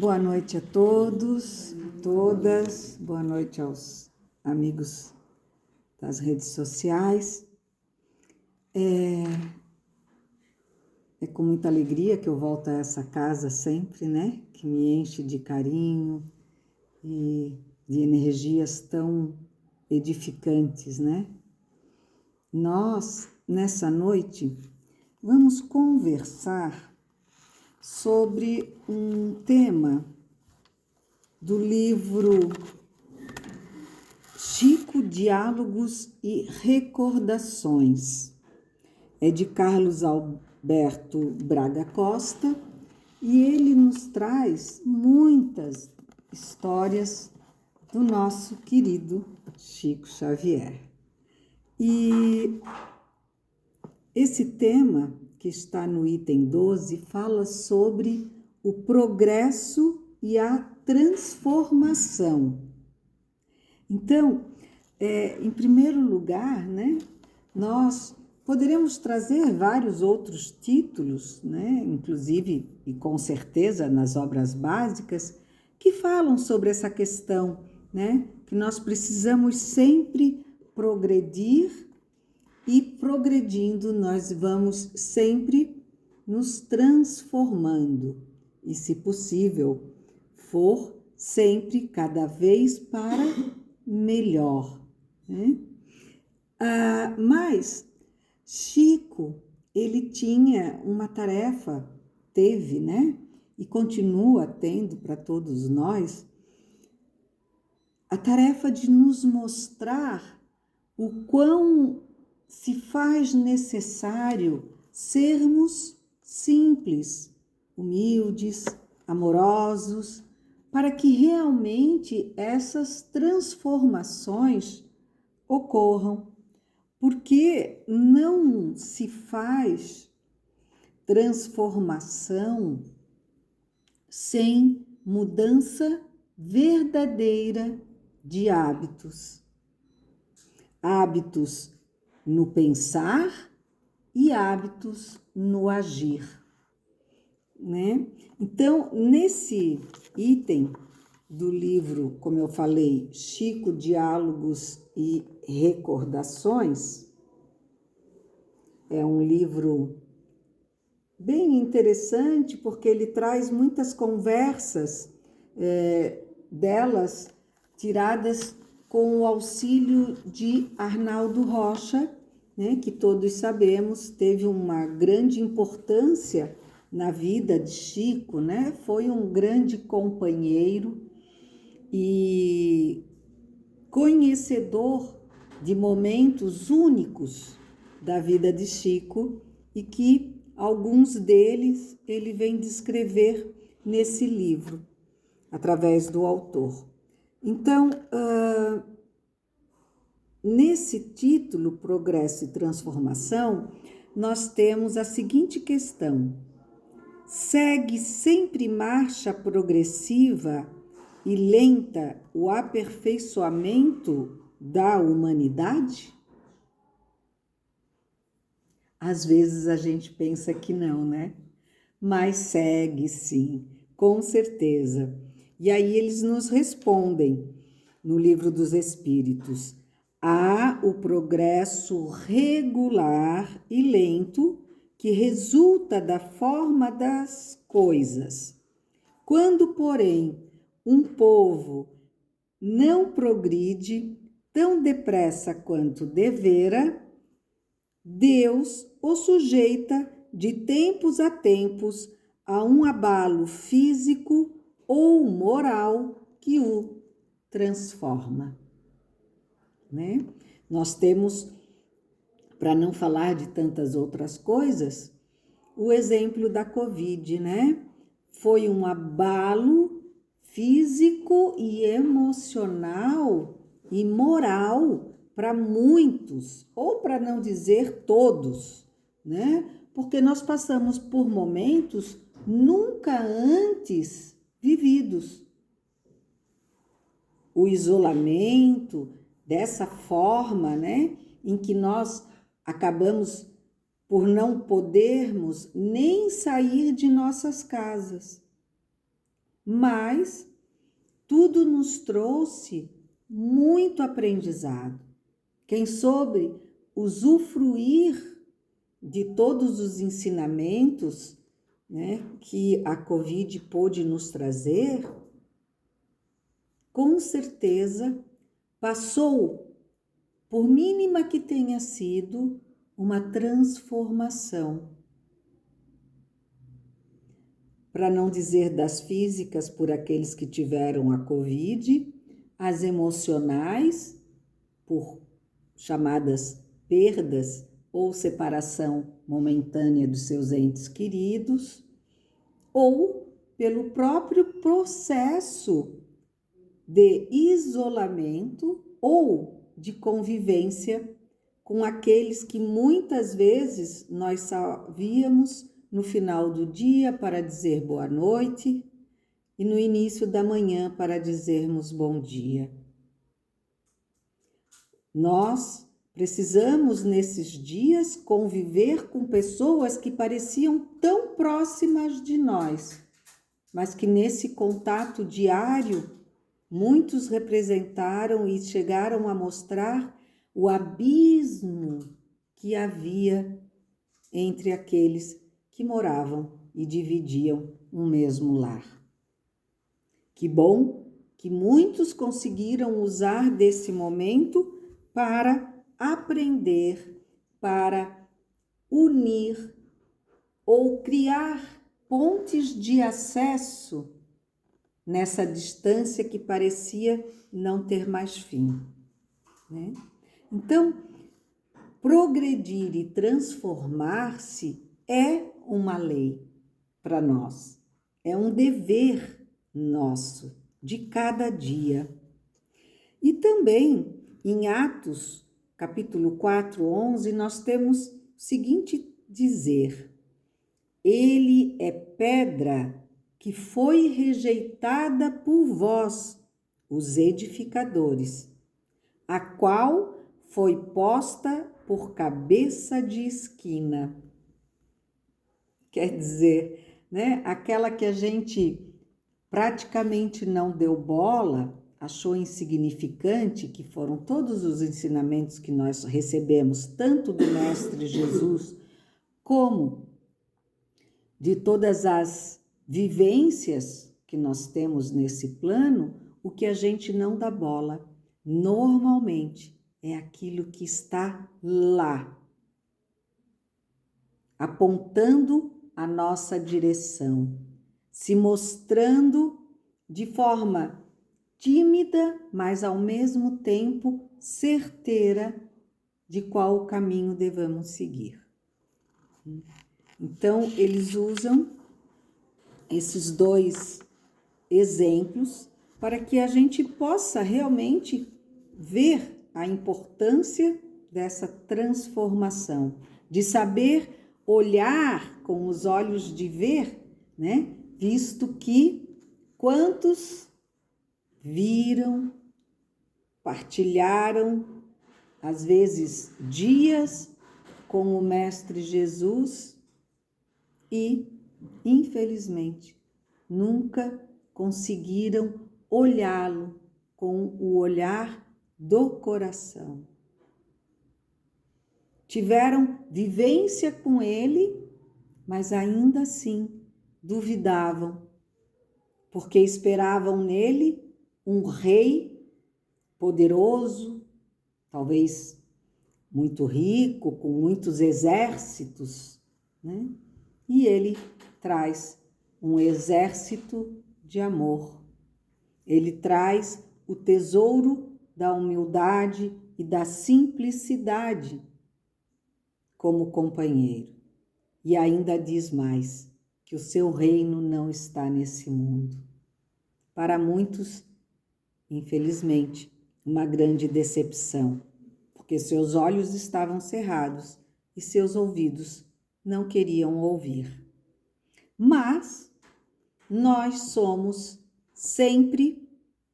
Boa noite a todos, a todas, boa noite aos amigos das redes sociais. É com muita alegria que eu volto a essa casa sempre, né? Que me enche de carinho e de energias tão edificantes, né? Nós, nessa noite, vamos conversar sobre um tema do livro Chico, Diálogos e Recordações. É de Carlos Alberto Braga Costa e ele nos traz muitas histórias do nosso querido Chico Xavier. E esse tema, que está no item 12, fala sobre o progresso e a transformação. Então, em primeiro lugar, né, nós poderemos trazer vários outros títulos, né, inclusive e com certeza nas obras básicas, que falam sobre essa questão, né, que nós precisamos sempre progredir e progredindo nós vamos sempre nos transformando e, se possível, for sempre cada vez para melhor, né? Mas Chico, ele tinha uma tarefa, teve, né? E continua tendo para todos nós, a tarefa de nos mostrar o quão se faz necessário sermos simples, humildes, amorosos, para que realmente essas transformações ocorram, porque não se faz transformação sem mudança verdadeira de hábitos. Hábitos no pensar e hábitos no agir, né? Então, nesse item do livro, como eu falei, Chico, Diálogos e Recordações, é um livro bem interessante porque ele traz muitas conversas delas tiradas com o auxílio de Arnaldo Rocha, né, que todos sabemos teve uma grande importância na vida de Chico, né? Foi um grande companheiro e conhecedor de momentos únicos da vida de Chico e que alguns deles ele vem descrever nesse livro, através do autor. Então, nesse título, Progresso e Transformação, nós temos a seguinte questão: segue sempre marcha progressiva e lenta o aperfeiçoamento da humanidade? Às vezes a gente pensa que não, né? Mas segue sim, com certeza. E aí eles nos respondem no Livro dos Espíritos: há o progresso regular e lento que resulta da forma das coisas. Quando, porém, um povo não progride tão depressa quanto devera, Deus o sujeita de tempos a tempos a um abalo físico ou moral que o transforma, né? Nós temos, para não falar de tantas outras coisas, o exemplo da Covid, né? Foi um abalo físico e emocional e moral para muitos, ou para não dizer todos, né? Porque nós passamos por momentos nunca antes vividos. O isolamento, dessa forma, né? Em que nós acabamos por não podermos nem sair de nossas casas. mas tudo nos trouxe muito aprendizado. Quem soube usufruir de todos os ensinamentos, né, que a Covid pôde nos trazer, com certeza passou, por mínima que tenha sido, uma transformação. Para não dizer das físicas por aqueles que tiveram a Covid, as emocionais, por chamadas perdas ou separação momentânea dos seus entes queridos, ou pelo próprio processo de isolamento ou de convivência com aqueles que muitas vezes nós só víamos no final do dia para dizer boa noite e no início da manhã para dizermos bom dia. Nós precisamos, nesses dias, conviver com pessoas que pareciam tão próximas de nós, mas que nesse contato diário, muitos representaram e chegaram a mostrar o abismo que havia entre aqueles que moravam e dividiam um mesmo lar. Que bom que muitos conseguiram usar desse momento para aprender, para unir ou criar pontes de acesso nessa distância que parecia não ter mais fim, né? Então, progredir e transformar-se é uma lei para nós, é um dever nosso de cada dia. E também em Atos, capítulo 4, 11, nós temos o seguinte dizer: ele é pedra que foi rejeitada por vós, os edificadores, a qual foi posta por cabeça de esquina. Quer dizer, né, aquela que a gente praticamente não deu bola, achou insignificante, que foram todos os ensinamentos que nós recebemos, tanto do Mestre Jesus, como de todas as vivências que nós temos nesse plano, o que a gente não dá bola, normalmente, é aquilo que está lá, apontando a nossa direção, se mostrando de forma tímida, mas ao mesmo tempo certeira de qual caminho devemos seguir. Então, eles usam esses dois exemplos para que a gente possa realmente ver a importância dessa transformação, de saber olhar com os olhos de ver, né? Visto que quantos viram, partilharam, às vezes dias com o Mestre Jesus e, infelizmente, nunca conseguiram olhá-lo com o olhar do coração. Tiveram vivência com ele, mas ainda assim duvidavam, porque esperavam nele um rei poderoso, talvez muito rico, com muitos exércitos, né? E ele traz um exército de amor. Ele traz o tesouro da humildade e da simplicidade como companheiro. E ainda diz mais, que o seu reino não está nesse mundo. Para muitos, infelizmente, uma grande decepção, porque seus olhos estavam cerrados e seus ouvidos não queriam ouvir. Mas nós somos sempre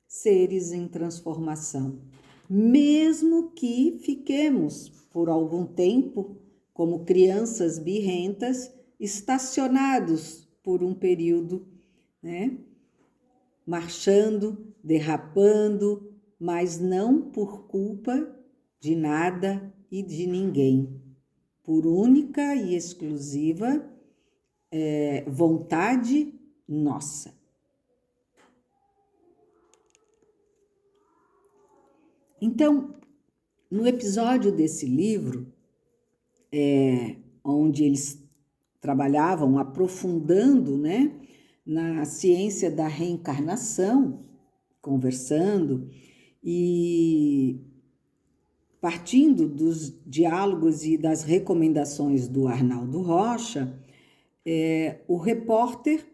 seres em transformação, mesmo que fiquemos por algum tempo como crianças birrentas, estacionados por um período, né? marchando, derrapando, mas não por culpa de nada e de ninguém, por única e exclusiva vontade nossa. Então, no episódio desse livro, onde eles trabalhavam aprofundando, né, na ciência da reencarnação, conversando e partindo dos diálogos e das recomendações do Arnaldo Rocha, o repórter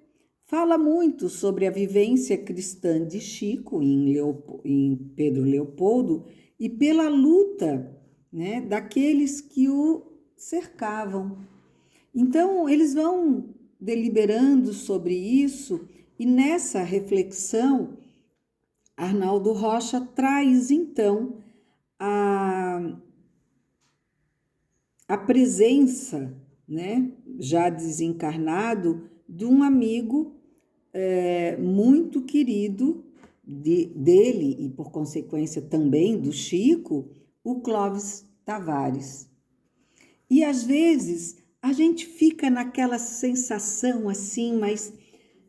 fala muito sobre a vivência cristã de Chico em Pedro Leopoldo e pela luta, né, daqueles que o cercavam. Então, eles vão deliberando sobre isso e nessa reflexão, Arnaldo Rocha traz, então, a presença, né, já desencarnado, de um amigo muito querido dele e, por consequência, também do Chico, o Clóvis Tavares. E, às vezes, a gente fica naquela sensação assim, mas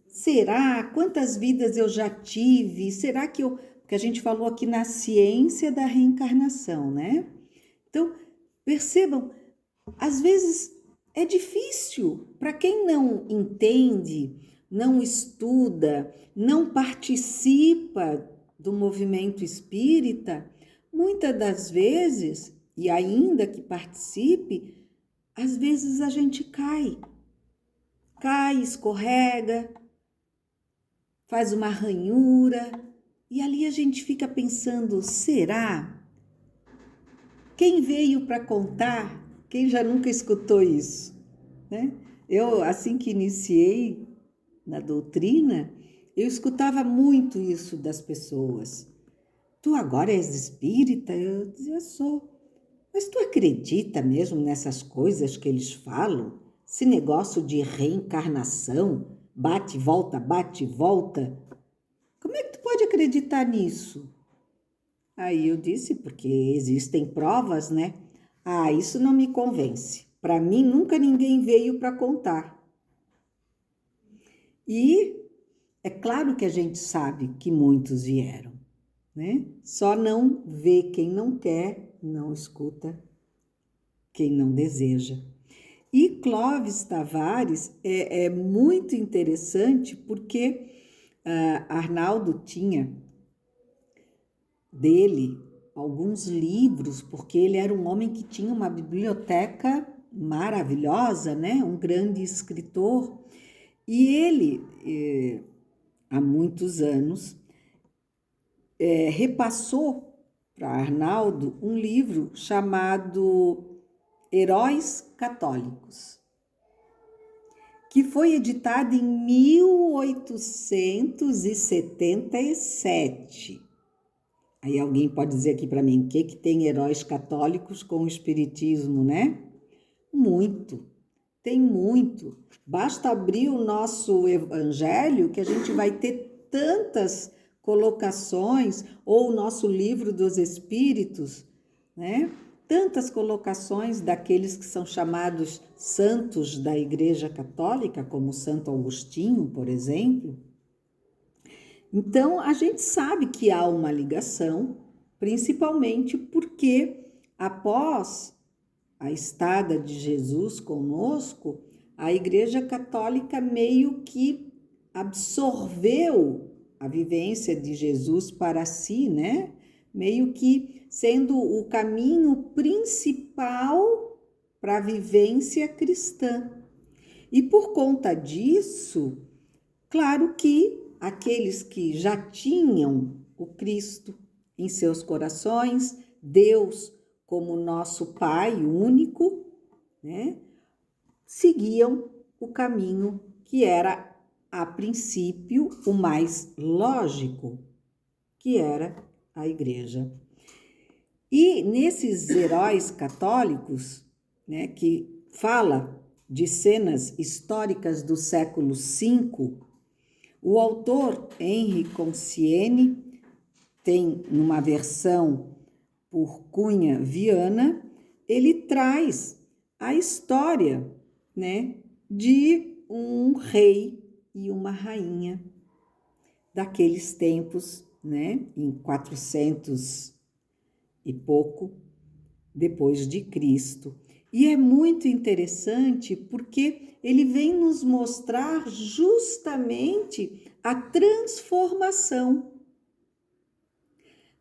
será? Quantas vidas eu já tive? Será que eu... Porque a gente falou aqui na ciência da reencarnação, né? Então, percebam, às vezes é difícil para quem não entende, não estuda, não participa do movimento espírita, muitas das vezes, e ainda que participe, às vezes a gente cai, escorrega, faz uma ranhura, e ali a gente fica pensando, será? Quem veio para contar? Quem já nunca escutou isso? Né? Eu, assim que iniciei na doutrina, eu escutava muito isso das pessoas. Tu agora és espírita? Eu dizia, sou. Mas tu acredita mesmo nessas coisas que eles falam? Esse negócio de reencarnação, bate e volta, bate e volta. Como é que tu pode acreditar nisso? Aí eu disse, porque existem provas, né? Ah, isso não me convence. Para mim, nunca ninguém veio para contar. E é claro que a gente sabe que muitos vieram, né? Só não vê quem não quer, não escuta quem não deseja. E Clóvis Tavares é muito interessante porque Arnaldo tinha dele alguns livros, porque ele era um homem que tinha uma biblioteca maravilhosa, né? Um grande escritor. E ele, há muitos anos, repassou para Arnaldo um livro chamado Heróis Católicos, que foi editado em 1877. Aí alguém pode dizer aqui para mim, o que tem heróis católicos com o espiritismo, né? Muito, tem muito. Basta abrir o nosso evangelho que a gente vai ter tantas colocações, ou o nosso livro dos espíritos, né? Tantas colocações daqueles que são chamados santos da Igreja Católica, como Santo Agostinho, por exemplo. Então, a gente sabe que há uma ligação, principalmente porque após a estada de Jesus conosco, a Igreja Católica meio que absorveu a vivência de Jesus para si, né? Meio que sendo o caminho principal para a vivência cristã. E por conta disso, claro que aqueles que já tinham o Cristo em seus corações, Deus como nosso Pai único, né, seguiam o caminho que era, a princípio, o mais lógico, que era a Igreja. E nesses heróis católicos, né, que fala de cenas históricas do século V, O autor Henri Conciene tem, numa versão por Cunha Viana, ele traz a história, né, de um rei e uma rainha daqueles tempos, né, em 400 e pouco depois de Cristo. E é muito interessante porque ele vem nos mostrar justamente a transformação,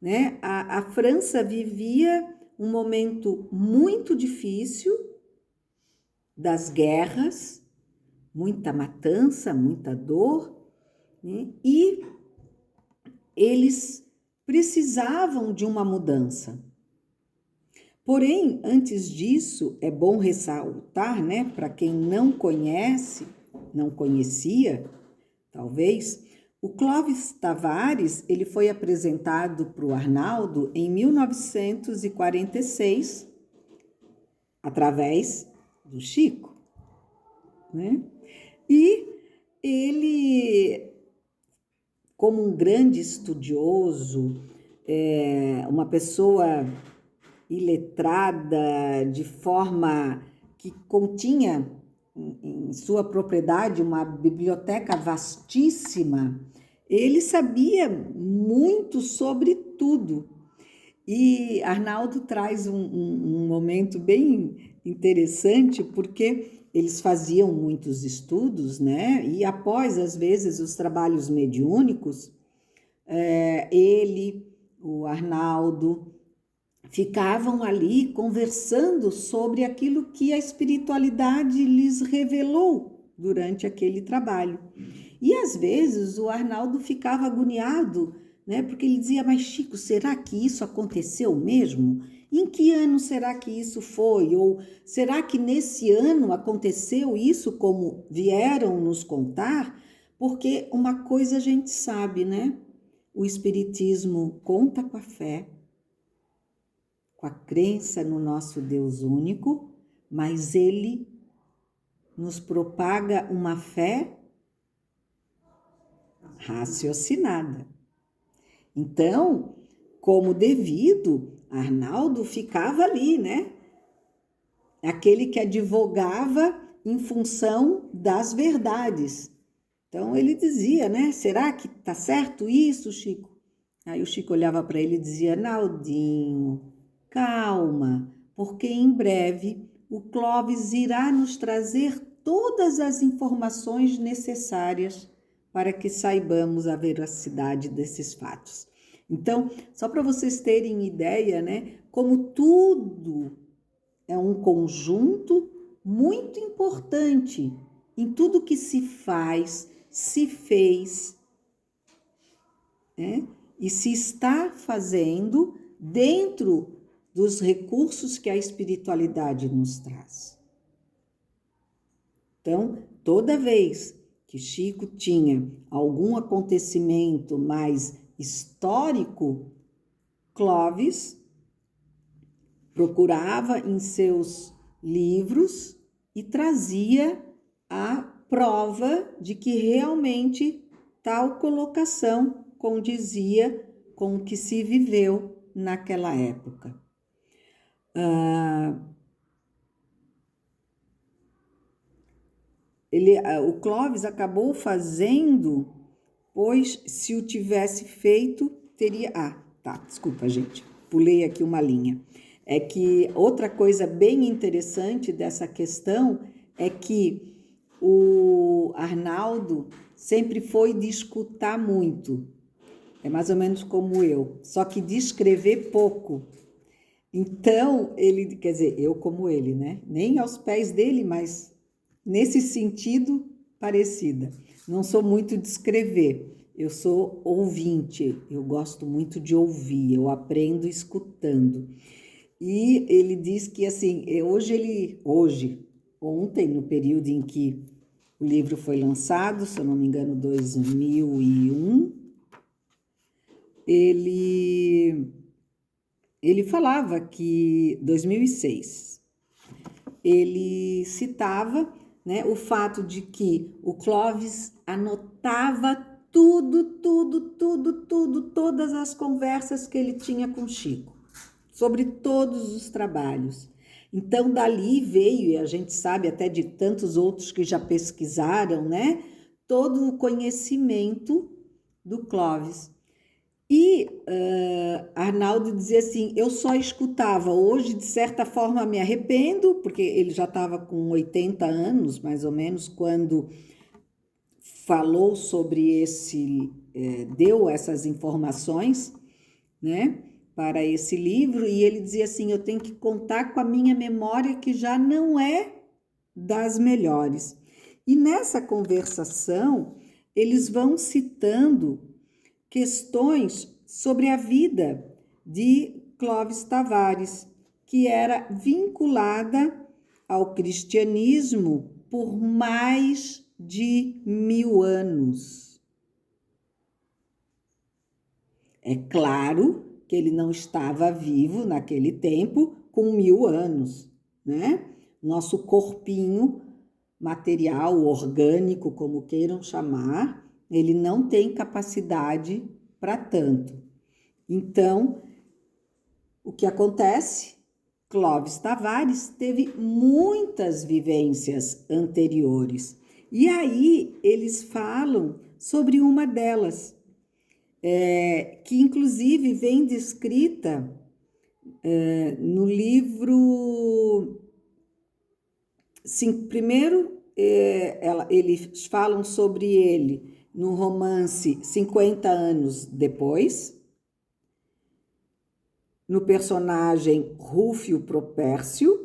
né? A França vivia um momento muito difícil das guerras, muita matança, muita dor, né? E eles precisavam de uma mudança. Porém, antes disso, é bom ressaltar, né, para quem não conhece, não conhecia, talvez, o Clóvis Tavares, ele foi apresentado para o Arnaldo em 1946, através do Chico, né? E ele, como um grande estudioso, uma pessoa iletrada, de forma que continha em sua propriedade uma biblioteca vastíssima, ele sabia muito sobre tudo. E Arnaldo traz um momento bem interessante, porque eles faziam muitos estudos, né? E após, às vezes, os trabalhos mediúnicos, ele, o Arnaldo, ficavam ali conversando sobre aquilo que a espiritualidade lhes revelou durante aquele trabalho. E às vezes o Arnaldo ficava agoniado, né? Porque ele dizia: mas Chico, será que isso aconteceu mesmo? Em que ano será que isso foi? Ou será que nesse ano aconteceu isso como vieram nos contar? Porque uma coisa a gente sabe, né? O Espiritismo conta com a fé, com a crença no nosso Deus único, mas ele nos propaga uma fé raciocinada. Então, como devido, Arnaldo ficava ali, né? Aquele que advogava em função das verdades. Então, ele dizia, né? Será que tá certo isso, Chico? Aí o Chico olhava para ele e dizia: Naldinho, calma, porque em breve o Clóvis irá nos trazer todas as informações necessárias para que saibamos a veracidade desses fatos. Então, só para vocês terem ideia, né, como tudo é um conjunto muito importante em tudo que se faz, se fez, né, e se está fazendo dentro dos recursos que a espiritualidade nos traz. Então, toda vez que Chico tinha algum acontecimento mais histórico, Clóvis procurava em seus livros e trazia a prova de que realmente tal colocação condizia com o que se viveu naquela época. O Clóvis acabou fazendo, pois se o tivesse feito, teria... desculpa, gente, pulei aqui uma linha. É que outra coisa bem interessante dessa questão é que o Arnaldo sempre foi de escutar muito. É mais ou menos como eu, só que de escrever pouco. Então, ele, quer dizer, eu como ele, né? Nem aos pés dele, mas nesse sentido parecida. Não sou muito de escrever, eu sou ouvinte, eu gosto muito de ouvir, eu aprendo escutando. E ele diz que, assim, ontem, no período em que o livro foi lançado, se eu não me engano, 2001, ele falava que, 2006, ele citava, né, o fato de que o Clóvis anotava todas as conversas que ele tinha com Chico, sobre todos os trabalhos. Então, dali veio, e a gente sabe até de tantos outros que já pesquisaram, né? Todo o conhecimento do Clóvis. E Arnaldo dizia assim, eu só escutava, hoje de certa forma me arrependo, porque ele já estava com 80 anos, mais ou menos, quando falou sobre deu essas informações, né, para esse livro, e ele dizia assim, eu tenho que contar com a minha memória, que já não é das melhores. E nessa conversação, eles vão citando questões sobre a vida de Clóvis Tavares, que era vinculada ao cristianismo por mais de 1000 anos. É claro que ele não estava vivo naquele tempo com 1000 anos, né? Nosso corpinho material, orgânico, como queiram chamar, ele não tem capacidade para tanto. Então, o que acontece? Clóvis Tavares teve muitas vivências anteriores. E aí eles falam sobre uma delas, que inclusive vem descrita no livro. Sim, primeiro, eles falam sobre ele no romance 50 anos depois, no personagem Rúfio Propércio,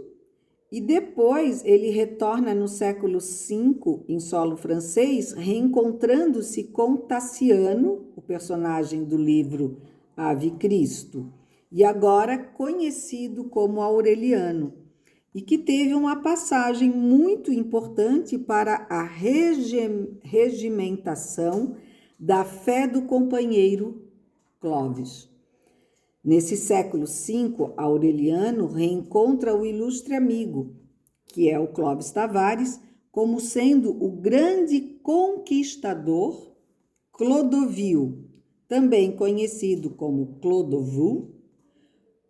e depois ele retorna no século V, em solo francês, reencontrando-se com Tassiano, o personagem do livro Ave Cristo, e agora conhecido como Aureliano, e que teve uma passagem muito importante para a regimentação da fé do companheiro Clóvis. Nesse século V, Aureliano reencontra o ilustre amigo, que é o Clóvis Tavares, como sendo o grande conquistador Clodovil, também conhecido como Clodovil,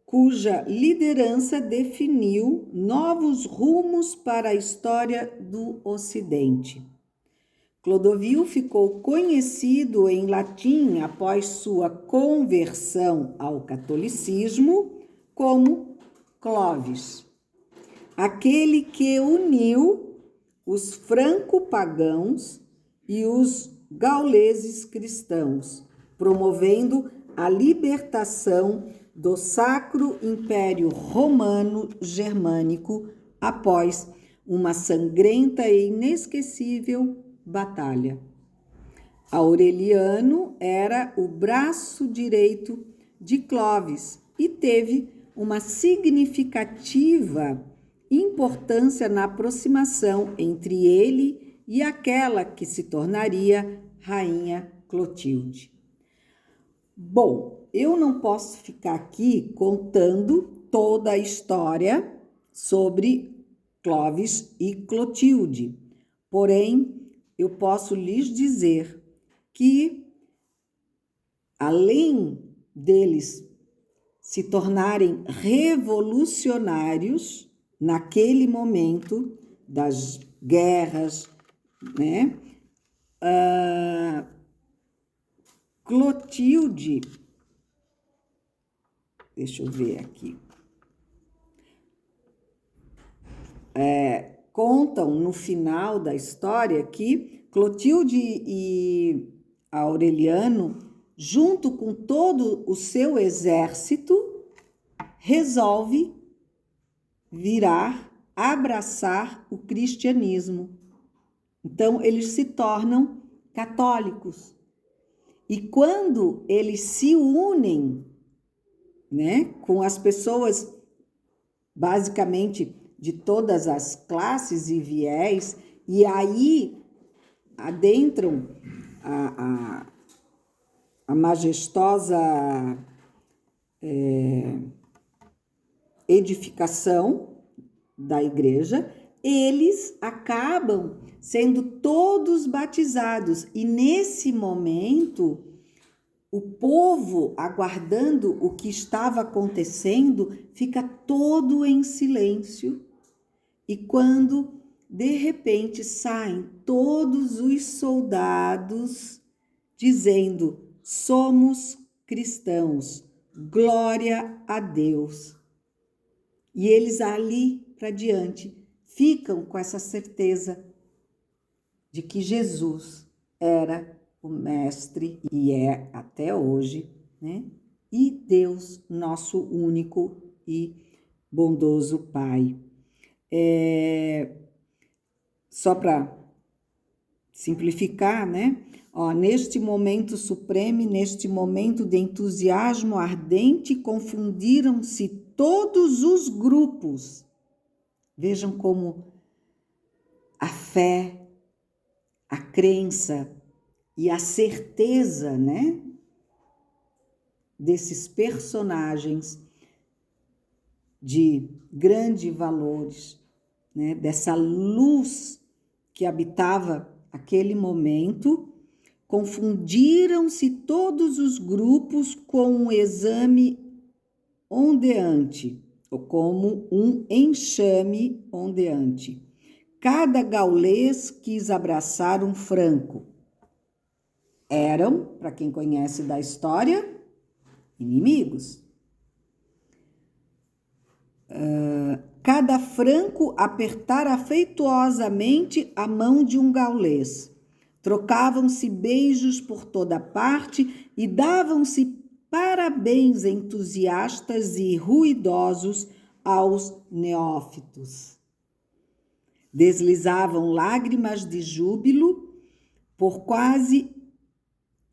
cuja liderança definiu novos rumos para a história do Ocidente. Clodovil ficou conhecido em latim após sua conversão ao catolicismo como Clovis, aquele que uniu os franco-pagãos e os gauleses cristãos, promovendo a libertação do Sacro Império Romano Germânico após uma sangrenta e inesquecível batalha. Aureliano era o braço direito de Clovis e teve uma significativa importância na aproximação entre ele e aquela que se tornaria Rainha Clotilde. Bom, eu não posso ficar aqui contando toda a história sobre Clovis e Clotilde, porém, eu posso lhes dizer que, além deles se tornarem revolucionários naquele momento das guerras, né? Clotilde, deixa eu ver aqui, contam no final da história que Clotilde e Aureliano, junto com todo o seu exército, resolve abraçar o cristianismo. Então, eles se tornam católicos. E quando eles se unem, né, com as pessoas, basicamente, de todas as classes e viés, e aí adentram a majestosa edificação da igreja, eles acabam sendo todos batizados. E nesse momento, o povo, aguardando o que estava acontecendo, fica todo em silêncio. E quando, de repente, saem todos os soldados dizendo: somos cristãos, glória a Deus. E eles ali para diante ficam com essa certeza de que Jesus era o Mestre e é até hoje, né? E Deus, nosso único e bondoso Pai. Só para simplificar, né? Neste momento supremo, neste momento de entusiasmo ardente, confundiram-se todos os grupos. Vejam como a fé, a crença e a certeza, né, desses personagens de grandes valores, né, dessa luz que habitava aquele momento, confundiram-se todos os grupos com um exame ondeante, ou como um enxame ondeante. Cada gaulês quis abraçar um franco. Eram, para quem conhece da história, inimigos. Cada franco apertar afetuosamente a mão de um gaulês. Trocavam-se beijos por toda parte e davam-se parabéns entusiastas e ruidosos aos neófitos. Deslizavam lágrimas de júbilo por quase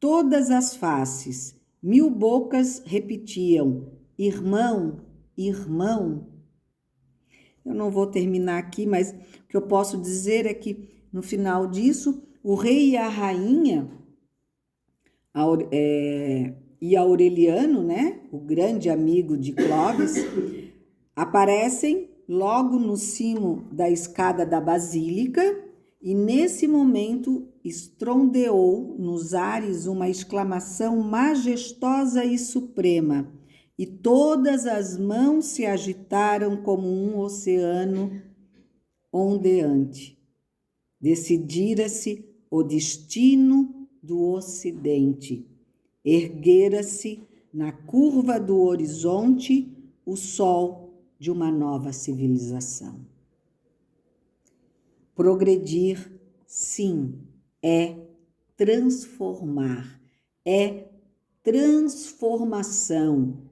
todas as faces. 1000 bocas repetiam: irmão, irmão. Eu não vou terminar aqui, mas o que eu posso dizer é que, no final disso, o rei e a rainha, e Aureliano, né, o grande amigo de Clóvis, aparecem logo no cimo da escada da basílica, e nesse momento estrondeou nos ares uma exclamação majestosa e suprema, e todas as mãos se agitaram como um oceano ondeante. Decidira-se o destino do Ocidente. Erguera-se na curva do horizonte o sol de uma nova civilização. Progredir, sim, é transformar, é transformação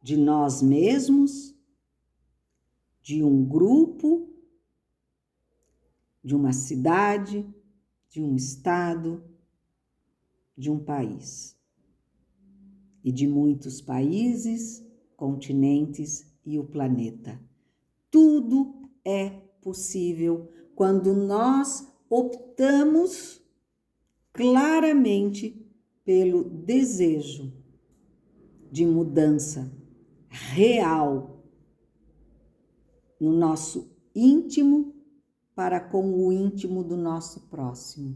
de nós mesmos, de um grupo, de uma cidade, de um estado, de um país. E de muitos países, continentes e o planeta. Tudo é possível quando nós optamos claramente pelo desejo de mudança real no nosso íntimo para com o íntimo do nosso próximo.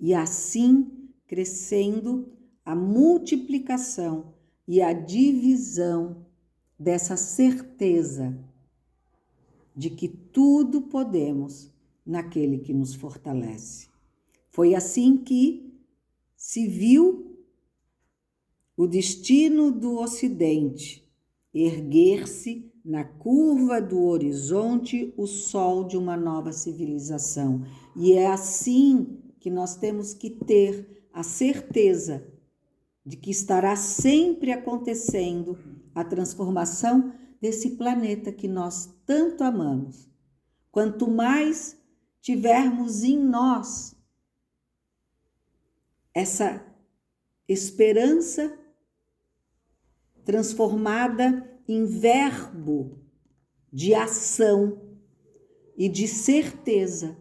E assim crescendo a multiplicação e a divisão dessa certeza de que tudo podemos naquele que nos fortalece. Foi assim que se viu o destino do Ocidente, erguer-se na curva do horizonte o sol de uma nova civilização. E é assim que nós temos que ter a certeza de que estará sempre acontecendo a transformação desse planeta que nós tanto amamos. Quanto mais tivermos em nós essa esperança transformada em verbo de ação e de certeza,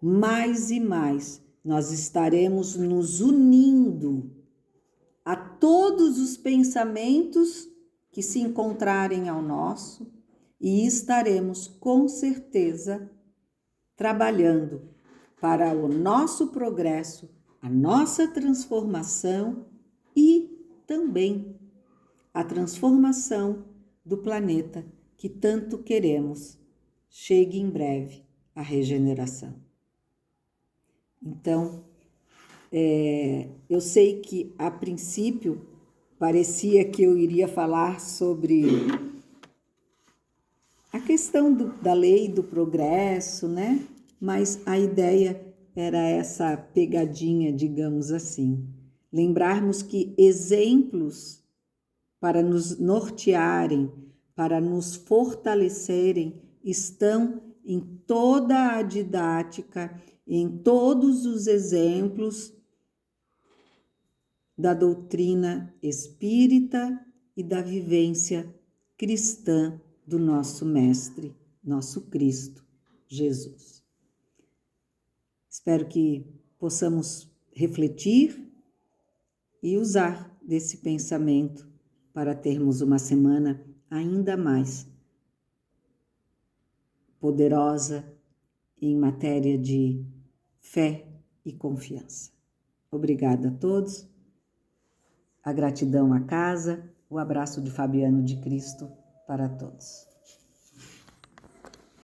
mais e mais nós estaremos nos unindo a todos os pensamentos que se encontrarem ao nosso e estaremos com certeza trabalhando para o nosso progresso, a nossa transformação e também a transformação do planeta que tanto queremos. Chegue em breve a regeneração. Então, eu sei que a princípio parecia que eu iria falar sobre a questão da lei do progresso, né? Mas a ideia era essa pegadinha, digamos assim. Lembrarmos que exemplos para nos nortearem, para nos fortalecerem, estão em toda a didática, em todos os exemplos da doutrina espírita e da vivência cristã do nosso Mestre, nosso Cristo, Jesus. Espero que possamos refletir e usar desse pensamento para termos uma semana ainda mais poderosa em matéria de fé e confiança. Obrigada a todos. A gratidão à casa, o abraço de Fabiano de Cristo para todos.